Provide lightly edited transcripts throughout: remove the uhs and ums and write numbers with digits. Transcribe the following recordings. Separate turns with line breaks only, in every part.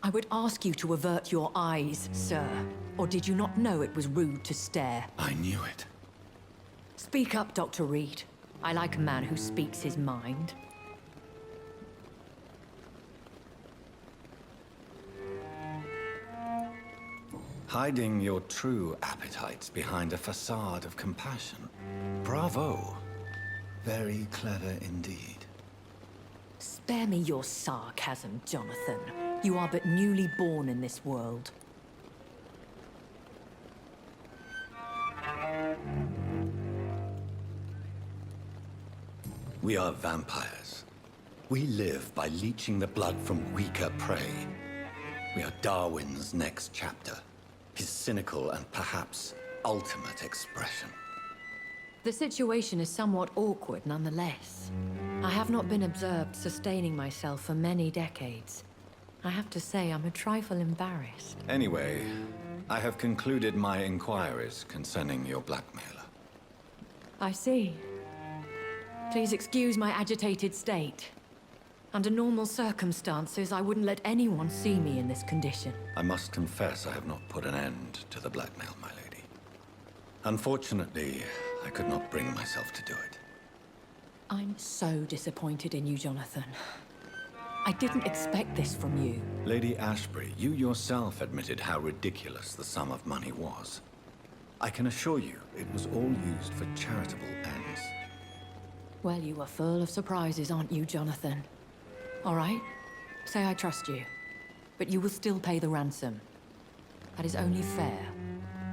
I would ask you to avert your eyes, sir. Or did you not know it was rude to stare?
I knew it.
Speak up, Dr. Reed. I like a man who speaks his mind.
Hiding your true appetites behind a facade of compassion. Bravo. Very clever indeed.
Spare me your sarcasm, Jonathan. You are but newly born in this world.
We are vampires. We live by leeching the blood from weaker prey. We are Darwin's next chapter. His cynical and perhaps ultimate expression.
The situation is somewhat awkward nonetheless. I have not been observed sustaining myself for many decades. I have to say I'm a trifle embarrassed.
Anyway, I have concluded my inquiries concerning your blackmailer.
I see. Please excuse my agitated state. Under normal circumstances, I wouldn't let anyone see me in this condition.
I must confess I have not put an end to the blackmail, my lady. Unfortunately, I could not bring myself to do it.
I'm so disappointed in you, Jonathan. I didn't expect this from you.
Lady Ashbury, you yourself admitted how ridiculous the sum of money was. I can assure you it was all used for charitable ends.
Well, you are full of surprises, aren't you, Jonathan? All right, say I trust you, but you will still pay the ransom. That is only fair.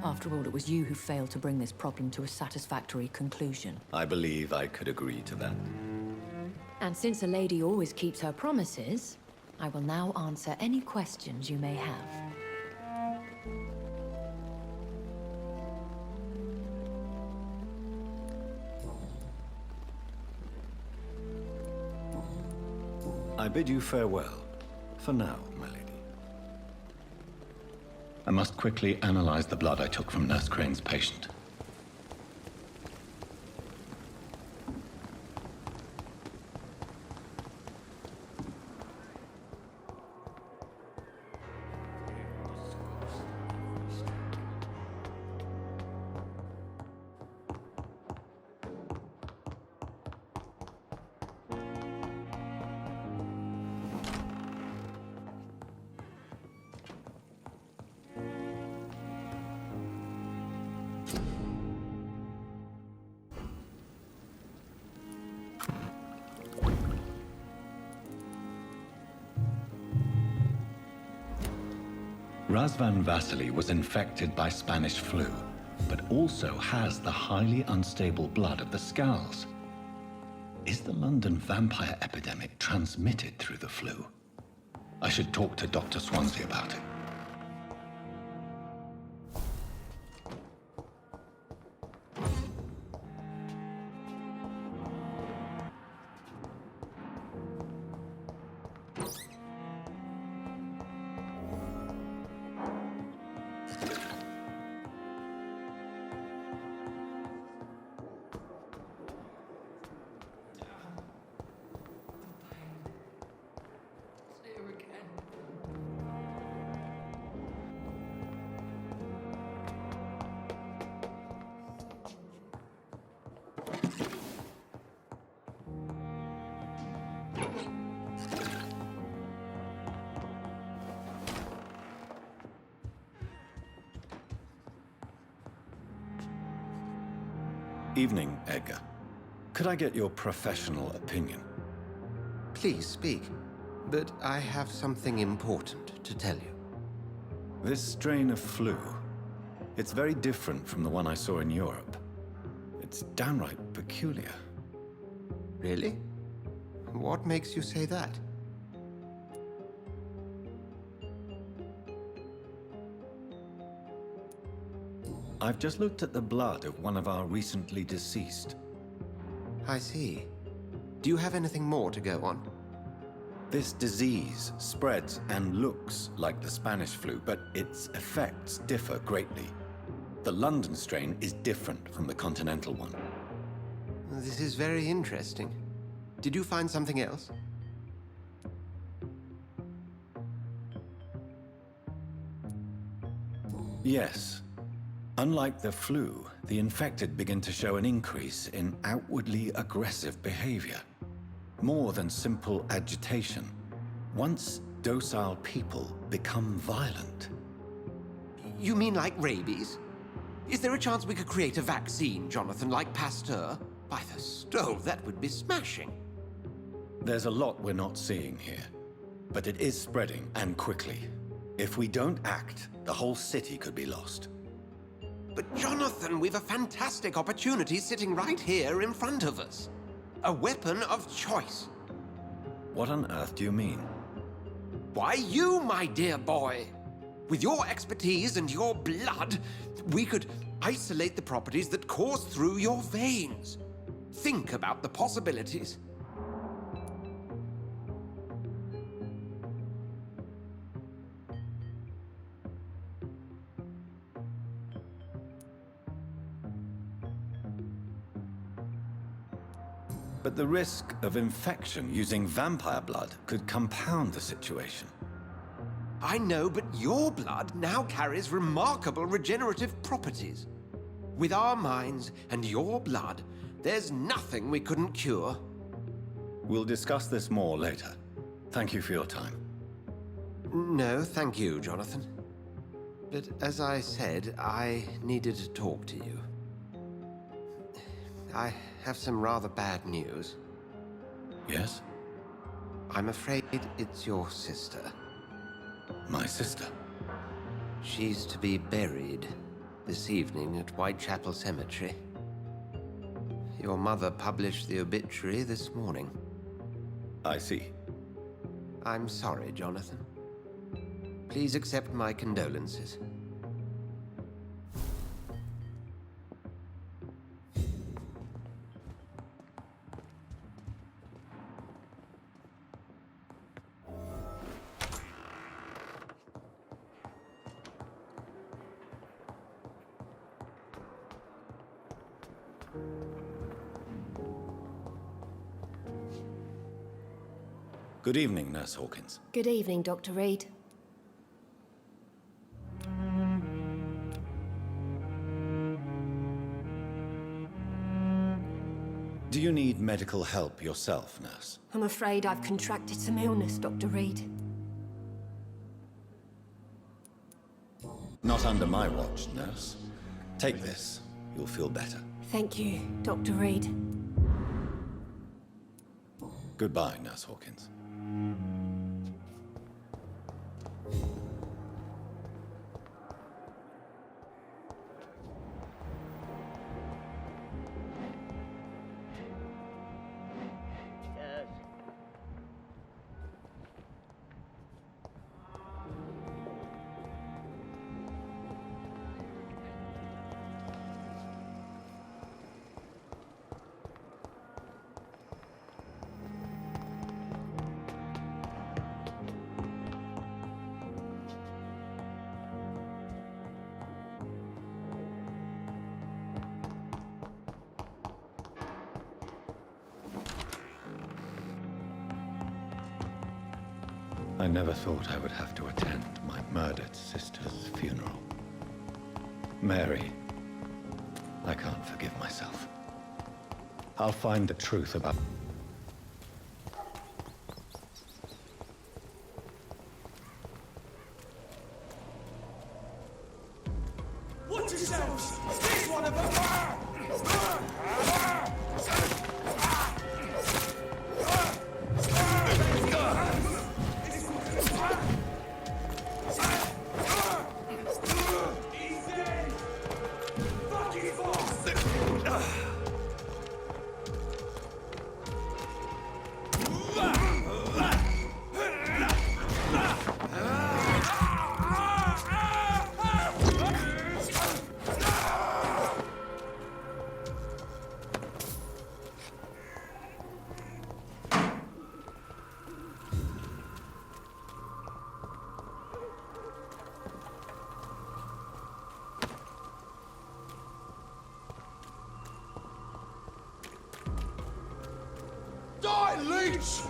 After all, it was you who failed to bring this problem to a satisfactory conclusion.
I believe I could agree to that.
And since a lady always keeps her promises, I will now answer any questions you may have.
I bid you farewell, for now, my lady. I must quickly analyze the blood I took from Nurse Crane's patient. Razvan Vasily was infected by Spanish flu, but also has the highly unstable blood of the Scowls. Is the London vampire epidemic transmitted through the flu? I should talk to Dr. Swansea about it. Evening, Edgar. Could I get your professional opinion?
Please speak, but I have something important to tell you.
This strain of flu, it's very different from the one I saw in Europe. It's downright peculiar.
Really? What makes you say that?
I've just looked at the blood of one of our recently deceased.
I see. Do you have anything more to go on?
This disease spreads and looks like the Spanish flu, but its effects differ greatly. The London strain is different from the continental one.
This is very interesting. Did you find something else?
Yes. Unlike the flu, the infected begin to show an increase in outwardly aggressive behavior. More than simple agitation. Once docile people become violent.
You mean like rabies? Is there a chance we could create a vaccine, Jonathan, like Pasteur? By the stove, that would be smashing.
There's a lot we're not seeing here, but it is spreading, and quickly. If we don't act, the whole city could be lost.
But Jonathan, we've a fantastic opportunity sitting right here in front of us. A weapon of choice.
What on earth do you mean?
Why, you, my dear boy. With your expertise and your blood, we could isolate the properties that course through your veins. Think about the possibilities.
But the risk of infection using vampire blood could compound the situation.
I know, but your blood now carries remarkable regenerative properties. With our minds and your blood, there's nothing we couldn't cure.
We'll discuss this more later. Thank you for your time.
No, thank you, Jonathan. But as I said, I needed to talk to you. I have some rather bad news.
Yes?
I'm afraid it's your sister.
My sister?
She's to be buried this evening at Whitechapel Cemetery. Your mother published the obituary this morning.
I see.
I'm sorry, Jonathan. Please accept my condolences.
Good evening, Nurse Hawkins.
Good evening, Dr. Reed.
Do you need medical help yourself, nurse?
I'm afraid I've contracted some illness, Dr. Reed.
Not under my watch, nurse. Take this. You'll feel better.
Thank you, Dr. Reed.
Goodbye, Nurse Hawkins. I never thought I would have to attend my murdered sister's funeral. Mary, I can't forgive myself. I'll find the truth about...
Watch yourselves! This one of them! replenishes!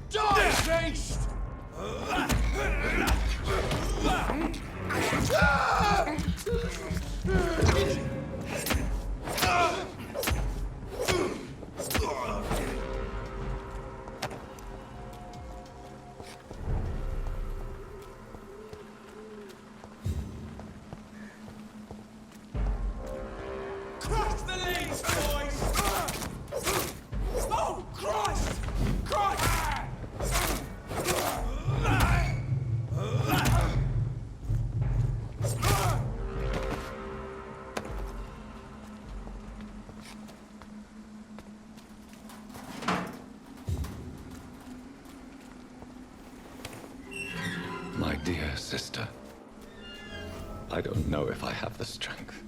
Die, beast! Crush the leaves, boys! Oh, Christ! Christ!
My dear sister, I don't know if I have the strength.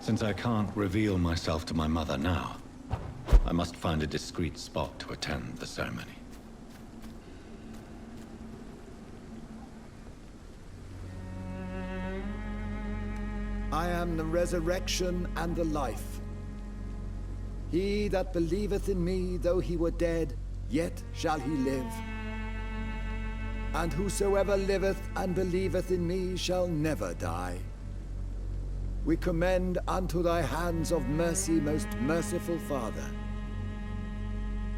Since I can't reveal myself to my mother now, I must find a discreet spot to attend the ceremony.
I am the resurrection and the life. He that believeth in me, though he were dead, yet shall he live. And whosoever liveth and believeth in me shall never die. We commend unto thy hands of mercy, most merciful Father,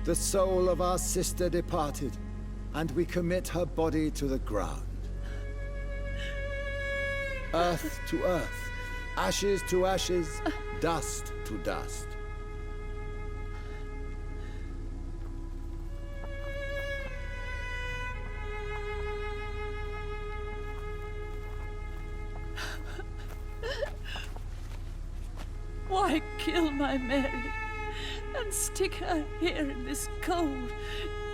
the soul of our sister departed, and we commit her body to the ground. Earth to earth, ashes to ashes, dust to dust.
Why kill my Mary and stick her here in this cold,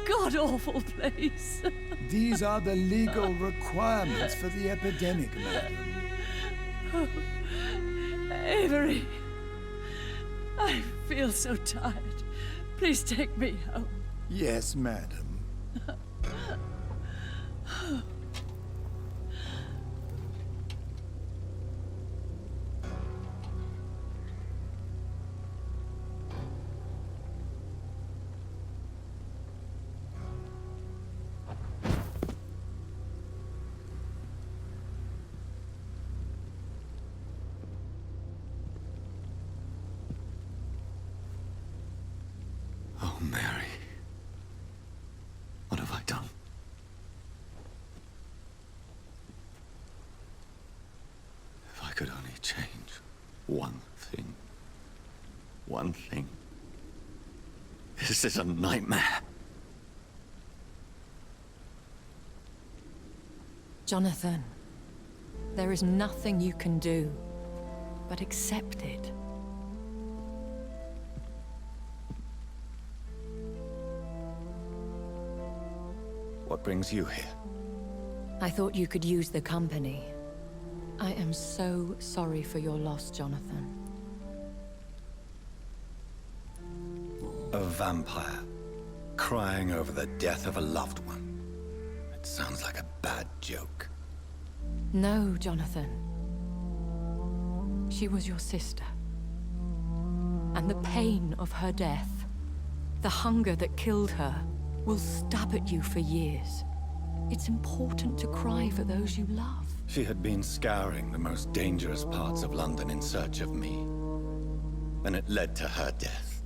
god-awful place?
These are the legal requirements for the epidemic, madam.
Oh, Avery, I feel so tired. Please take me home.
Yes, madam.
Oh, Mary. One thing. One thing. This is a nightmare.
Jonathan, there is nothing you can do but accept it.
What brings you here?
I thought you could use the company. I am so sorry for your loss, Jonathan.
A vampire, crying over the death of a loved one. It sounds like a bad joke.
No, Jonathan. She was your sister. And the pain of her death, the hunger that killed her, will stab at you for years. It's important to cry for those you love.
She had been scouring the most dangerous parts of London in search of me. And it led to her death.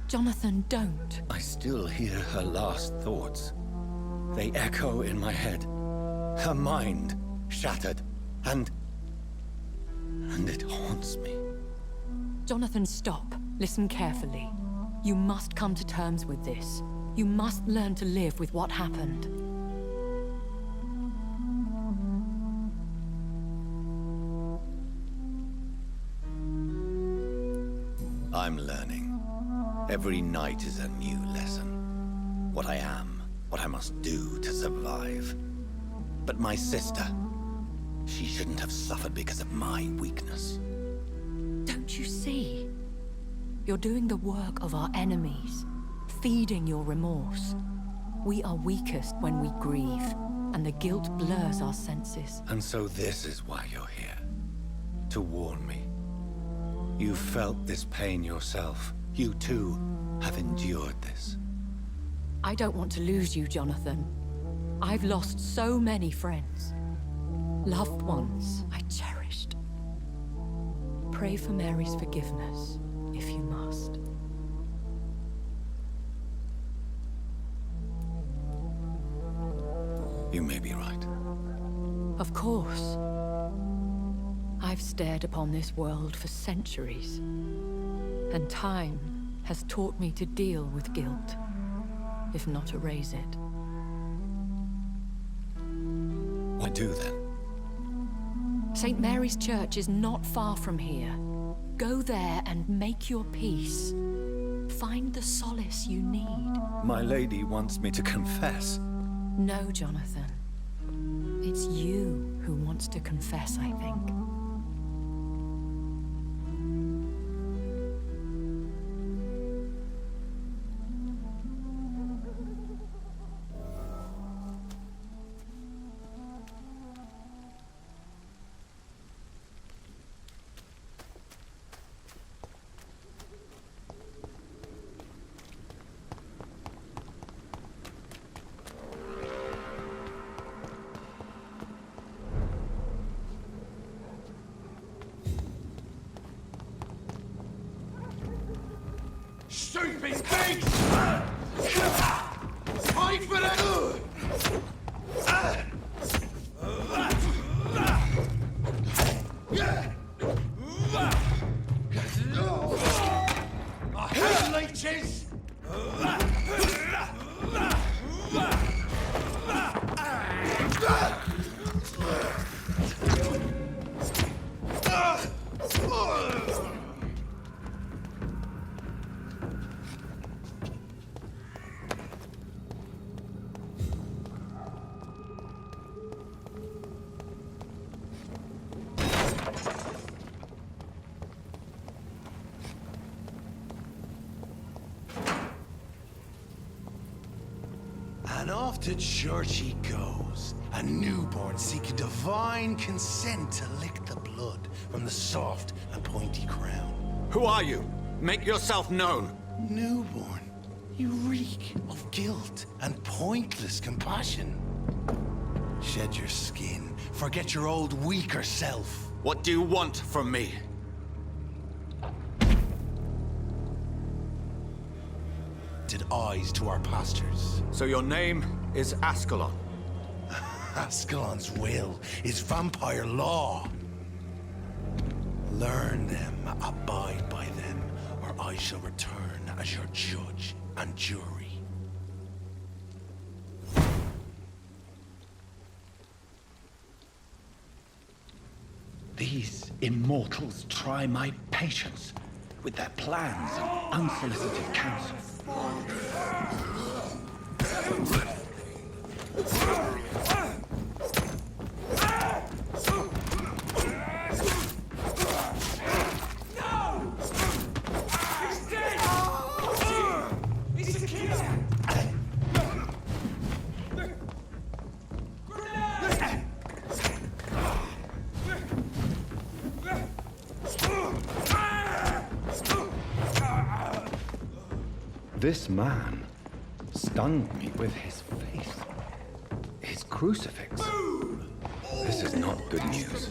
Jonathan, don't.
I still hear her last thoughts. They echo in my head. Her mind shattered, and it haunts me.
Jonathan, stop. Listen carefully. You must come to terms with this. You must learn to live with what happened.
I'm learning. Every night is a new lesson. What I am, what I must do to survive. But my sister, she shouldn't have suffered because of my weakness.
Don't you see? You're doing the work of our enemies, feeding your remorse. We are weakest when we grieve, and the guilt blurs our senses.
And so this is why you're here. To warn me. You felt this pain yourself. You too have endured this.
I don't want to lose you, Jonathan. I've lost so many friends. Loved ones I cherished. Pray for Mary's forgiveness, if you must.
You may be right.
Of course. I've stared upon this world for centuries, and time has taught me to deal with guilt, if not erase it.
What do then?
St. Mary's Church is not far from here. Go there and make your peace. Find the solace you need.
My lady wants me to confess.
No, Jonathan. It's you who wants to confess, I think.
Stupid beast! Fight for the... I hate leeches! And off to church he goes, a newborn seeking divine consent to lick the blood from the soft and pointy crown.
Who are you? Make yourself known.
Newborn, you reek of guilt and pointless compassion. Shed your skin, forget your old weaker self.
What do you want from me?
Did eyes to our pastures.
So your name is Ascalon.
Ascalon's will is vampire law.
Learn them, abide by them, or I shall return as your judge and jury.
These immortals try my patience with their plans and unsolicited counsel. This man stunned me with his face. His crucifix. This is not good news.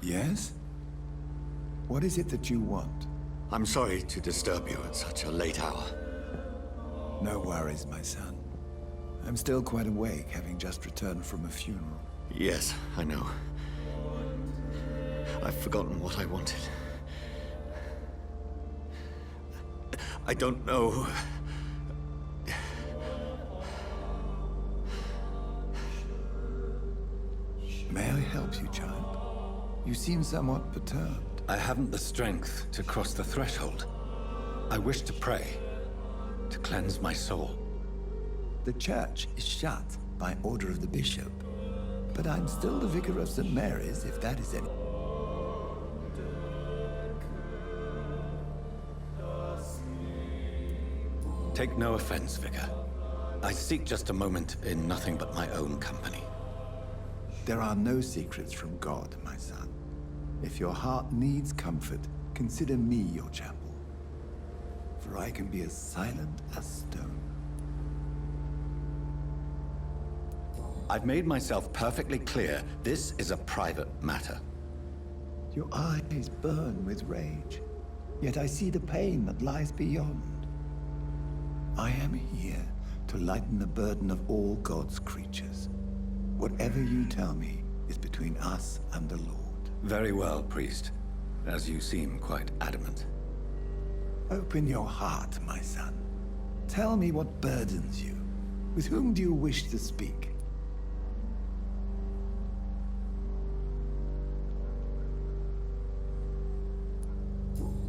Yes? What is it that you want?
I'm sorry to disturb you at such a late hour.
No worries, my son. I'm still quite awake, having just returned from a funeral.
Yes, I know. I've forgotten what I wanted. I don't know.
May I help you, child? You seem somewhat perturbed.
I haven't the strength to cross the threshold. I wish to pray, to cleanse my soul.
The church is shut by order of the bishop. But I'm still the vicar of St. Mary's, if that is any...
Take no offense, Vicar. I seek just a moment in nothing but my own company.
There are no secrets from God, my son. If your heart needs comfort, consider me your chapel. For I can be as silent as stone.
I've made myself perfectly clear. This is a private matter.
Your eyes burn with rage, yet I see the pain that lies beyond. I am here to lighten the burden of all God's creatures. Whatever you tell me is between us and the Lord.
Very well, priest. As you seem quite adamant.
Open your heart, my son. Tell me what burdens you. With whom do you wish to speak?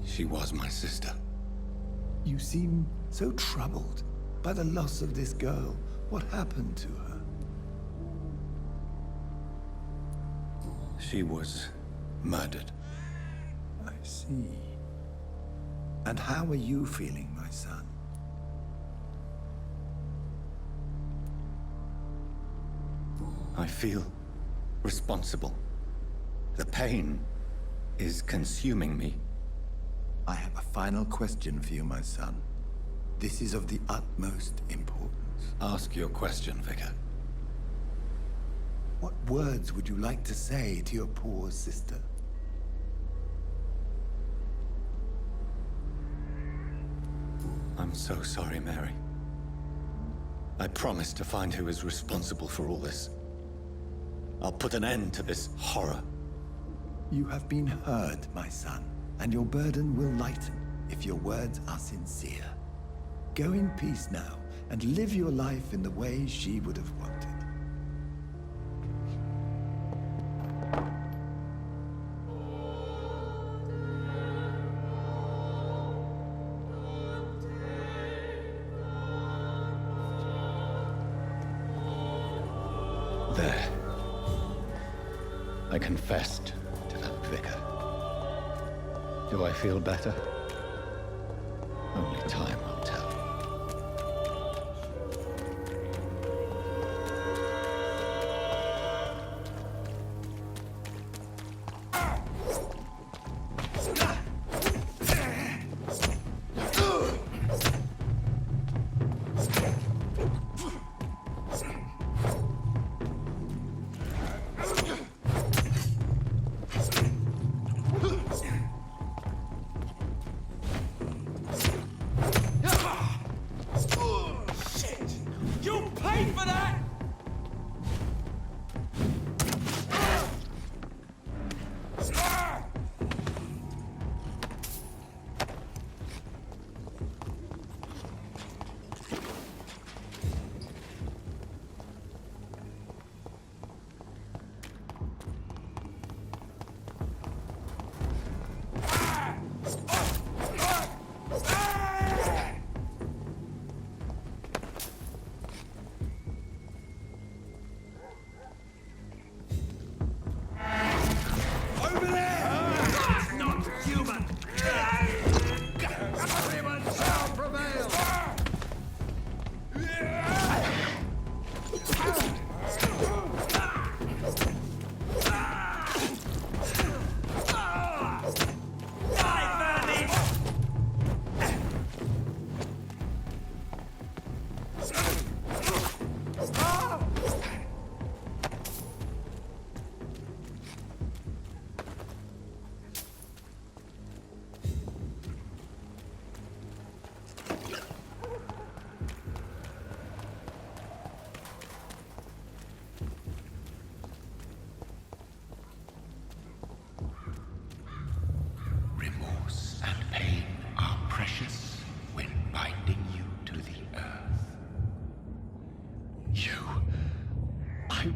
She was my sister.
You seem so troubled by the loss of this girl. What happened to her?
She was murdered.
I see. And how are you feeling, my son?
I feel responsible. The pain is consuming me.
I have a final question for you, my son. This is of the utmost importance.
Ask your question, Vicar.
What words would you like to say to your poor sister?
I'm so sorry, Mary. I promise to find who is responsible for all this. I'll put an end to this horror.
You have been heard, my son, and your burden will lighten if your words are sincere. Go in peace now, and live your life in the way she would have wanted.
There. I confessed to that vicar. Do I feel better? Only time will tell.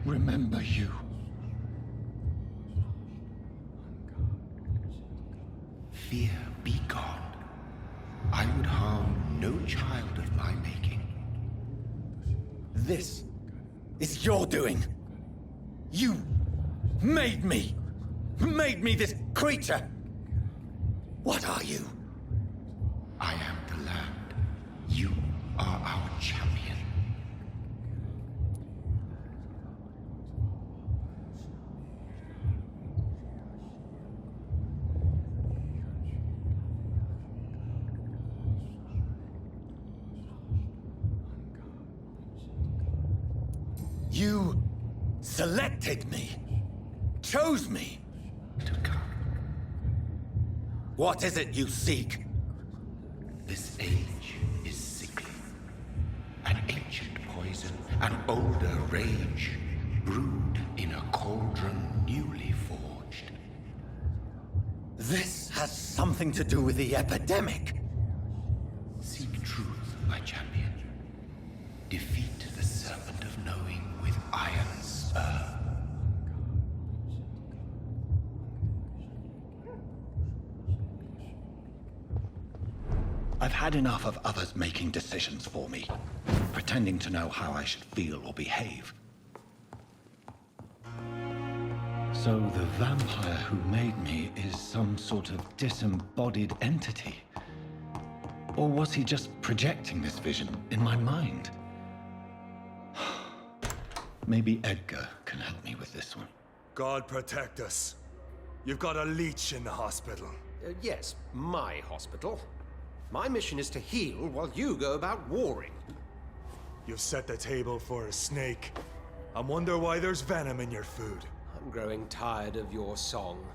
Remember you.
Fear be gone. I would harm no child of my making.
This is your doing. You made me this creature. What are you?
I am the land. You are our champion.
You selected me, chose me
To come.
What is it you seek?
This age is sickly. An ancient poison, an older rage, brewed in a cauldron newly forged.
This has something to do with the epidemic.
Seek truth, my champion. Defeat the serpent of knowing with iron spur.
I've had enough of others making decisions for me, pretending to know how I should feel or behave. So the vampire who made me is some sort of disembodied entity? Or was he just projecting this vision in my mind? Maybe Edgar can help me with this one.
God protect us. You've got a leech in the hospital.
Yes, my hospital. My mission is to heal while you go about warring.
You've set the table for a snake. I wonder why there's venom in your food.
I'm growing tired of your song.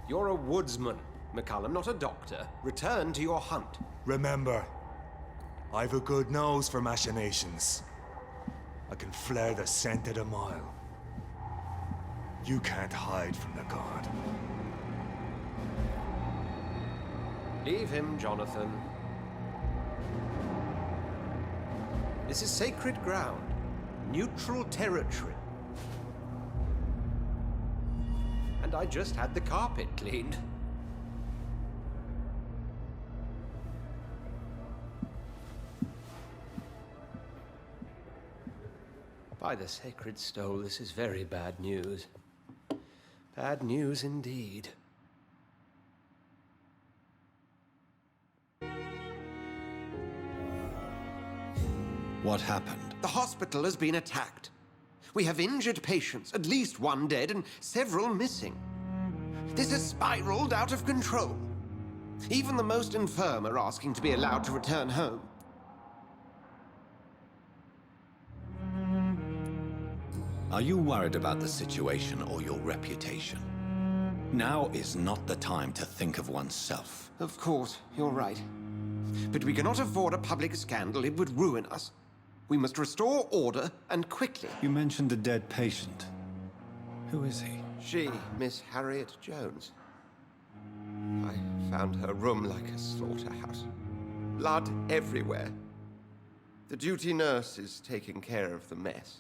You're a woodsman, McCallum, not a doctor. Return to your hunt.
Remember, I've a good nose for machinations. I can flare the scent at a mile. You can't hide from the god.
Leave him, Jonathan. This is sacred ground. Neutral territory. And I just had the carpet cleaned. By the sacred stole, this is very bad news. Bad news indeed.
What happened?
The hospital has been attacked. We have injured patients, at least one dead and several missing. This has spiraled out of control. Even the most infirm are asking to be allowed to return home.
Are you worried about the situation or your reputation? Now is not the time to think of oneself.
Of course, you're right. But we cannot afford a public scandal. It would ruin us. We must restore order, and quickly.
You mentioned a dead patient. Who is he?
She, Miss Harriet Jones. I found her room like a slaughterhouse. Blood everywhere. The duty nurse is taking care of the mess.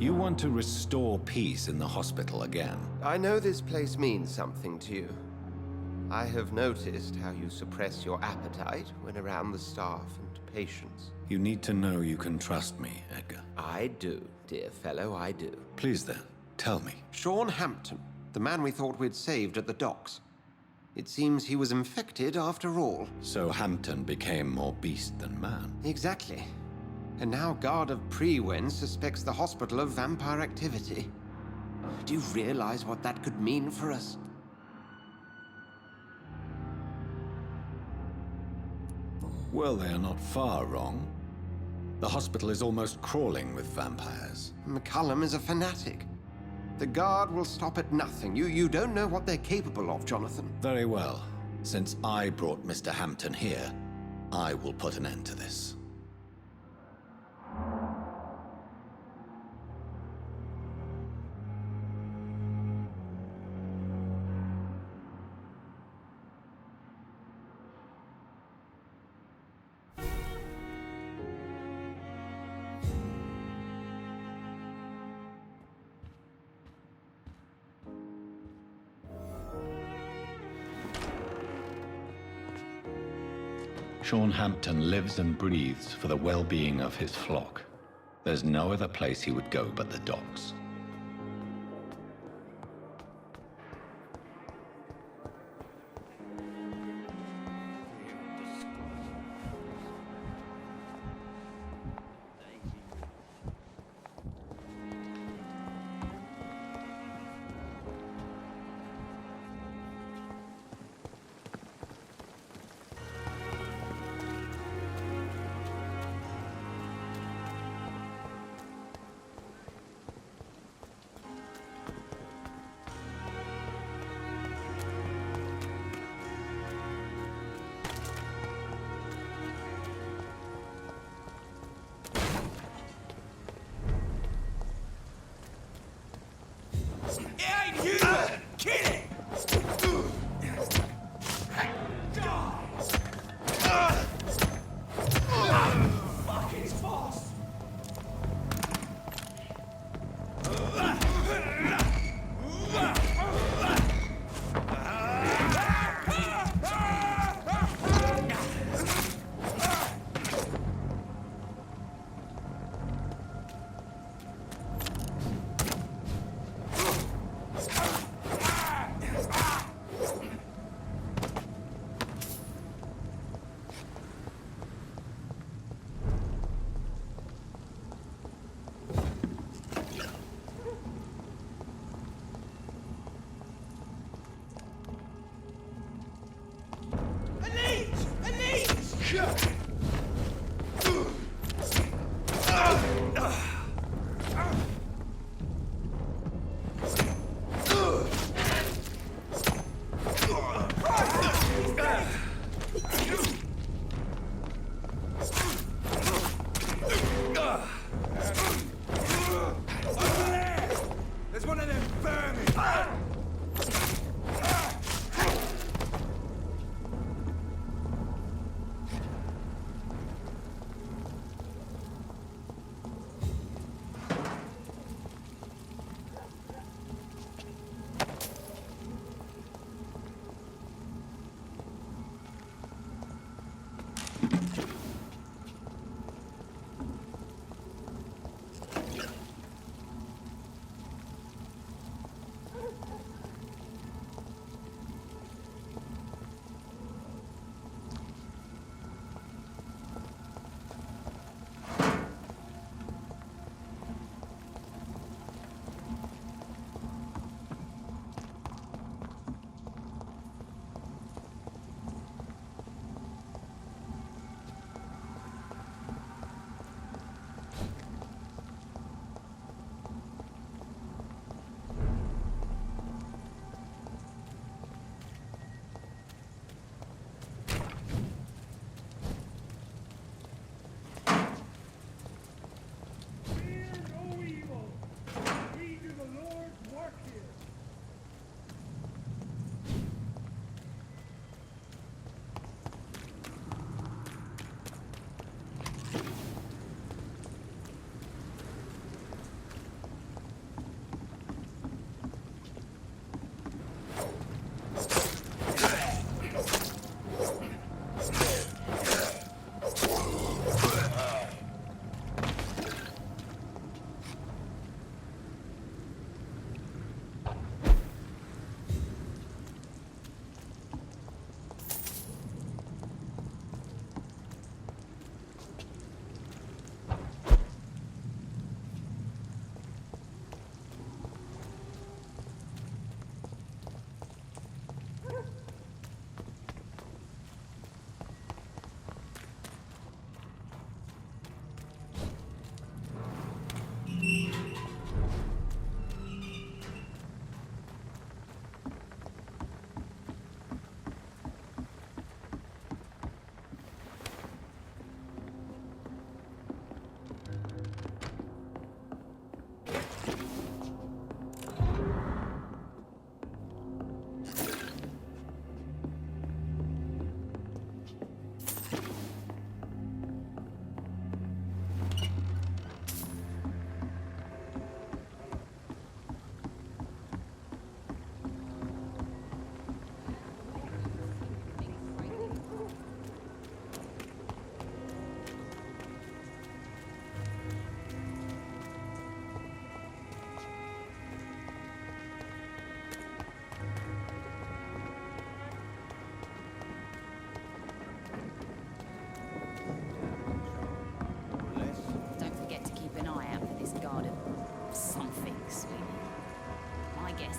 You want to restore peace in the hospital again.
I know this place means something to you. I have noticed how you suppress your appetite when around the staff and patients.
You need to know you can trust me, Edgar.
I do, dear fellow, I do.
Please then, tell me.
Sean Hampton, the man we thought we'd saved at the docks. It seems he was infected after all.
So Hampton became more beast than man.
Exactly. And now Guard of Prewen suspects the hospital of vampire activity. Do you realize what that could mean for us?
Well, they are not far wrong. The hospital is almost crawling with vampires.
McCullum is a fanatic. The Guard will stop at nothing. You don't know what they're capable of, Jonathan.
Very well. Since I brought Mr. Hampton here, I will put an end to this. Sean Hampton lives and breathes for the well-being of his flock. There's no other place he would go but the docks.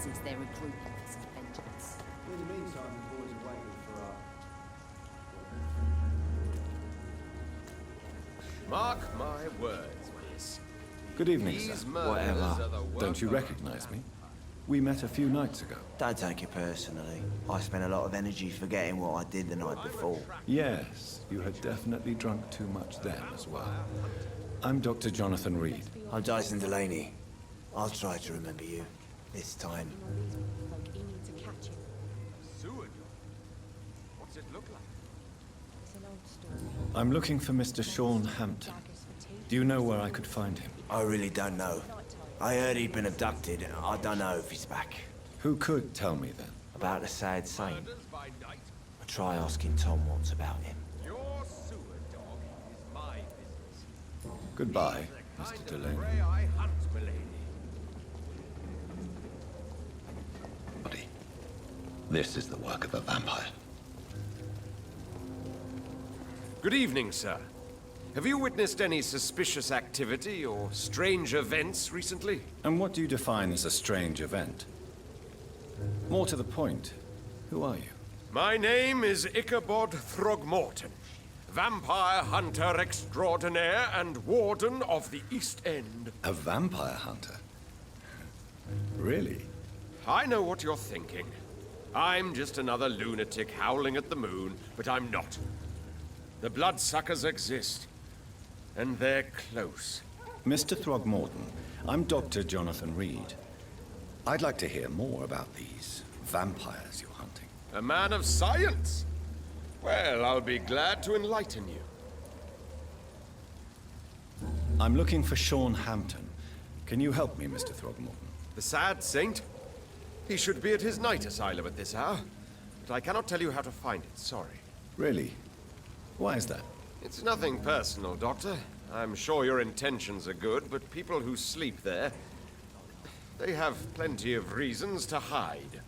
reasons they're regrouping for some vengeance.
In the meantime, the boys are waiting for our...
Mark my words, Willis.
Good evening,
These
sir.
murders are the work
Don't you
of-
recognize me? We met a few nights ago.
Don't take it personally. I spent a lot of energy forgetting what I did the night before.
Yes, you had definitely drunk too much then as well. I'm Dr. Jonathan Reed.
I'm Dyson Delaney. I'll try to remember you. This time.
Sewer dog? What's it look like?
I'm looking for Mr. Sean Hampton. Do you know where I could find him?
I really don't know. I heard he'd been abducted. I don't know if he's back.
Who could tell me then?
About the sad saint.
Murders by night.
I'll try asking Tom what's about him.
Your sewer dog is my business.
Goodbye,
The
Mr.
kind of
Delaney.
prey I hunt, milady.
Body. This is the work of a vampire.
Good evening, sir. Have you witnessed any suspicious activity or strange events recently?
And what do you define as a strange event? More to the point, who are you?
My name is Ichabod Throgmorton, vampire hunter extraordinaire and warden of the East End.
A vampire hunter? Really?
I know what you're thinking. I'm just another lunatic howling at the moon, but I'm not. The bloodsuckers exist, and they're close.
Mr. Throgmorton, I'm Dr. Jonathan Reed. I'd like to hear more about these vampires you're hunting.
A man of science? Well, I'll be glad to enlighten you.
I'm looking for Sean Hampton. Can you help me, Mr. Throgmorton?
The sad saint? He should be at his night asylum at this hour, but I cannot tell you how to find it, sorry.
Really? Why is that?
It's nothing personal, Doctor. I'm sure your intentions are good, but people who sleep there, they have plenty of reasons to hide.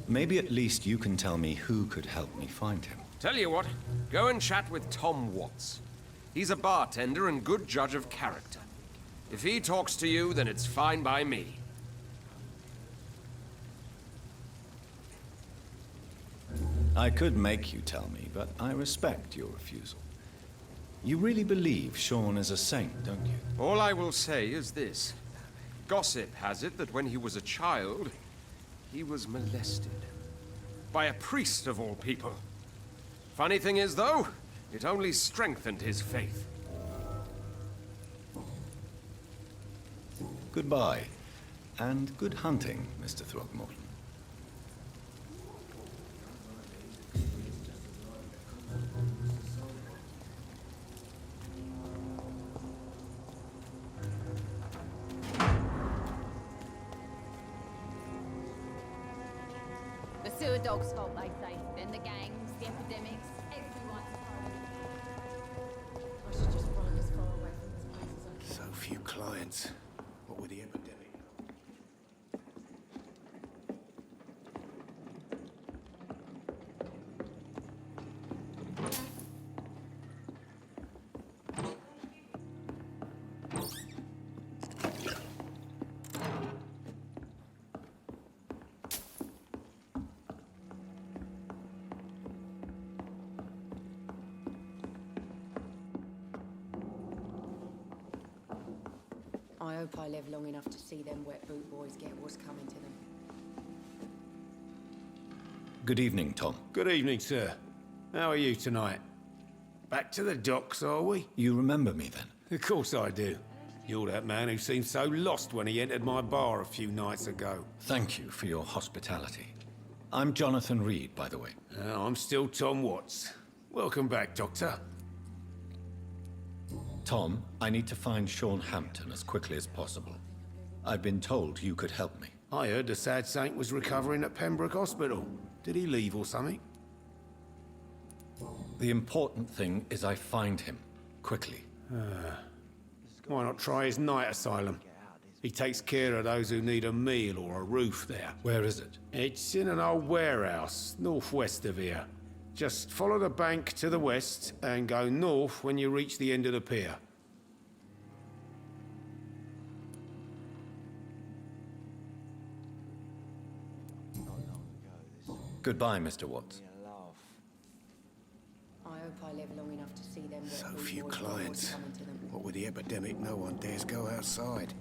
Maybe at least you can tell me who could help me find him.
Tell you what, go and chat with Tom Watts. He's a bartender and good judge of character. If he talks to you, then it's fine by me.
I could make you tell me, but I respect your refusal. You really believe Sean is a saint, don't you?
All I will say is this. Gossip has it that when he was a child, he was molested. By a priest of all people. Funny thing is, though, it only strengthened his faith.
Goodbye, and good hunting, Mr. Throgmorton.
The sewer dog's fault, they say. Then the gangs, the epidemics, everyone's fault. I should just run as far away from this place as I can.
So few clients. What with the epidemic?
I hope I live long enough to see them wet boot boys get what's coming to them.
Good evening, Tom.
Good evening, sir. How are you tonight? Back to the docks, are we?
You remember me then?
Of course I do. You're that man who seemed so lost when he entered my bar a few nights ago.
Thank you for your hospitality. I'm Jonathan Reed, by the way.
I'm still Tom Watts. Welcome back, Doctor.
Tom, I need to find Sean Hampton as quickly as possible. I've been told you could help me.
I heard the sad saint was recovering at Pembroke Hospital. Did he leave or something?
The important thing is I find him, quickly.
Why not try his night asylum? He takes care of those who need a meal or a roof there.
Where is it?
It's in an old warehouse, northwest of here. Just follow the bank to the west and go north when you reach the end of the pier.
Goodbye, Mr. Watts.
I hope I live long enough to see them.
So few clients. What with the epidemic, no one dares go outside.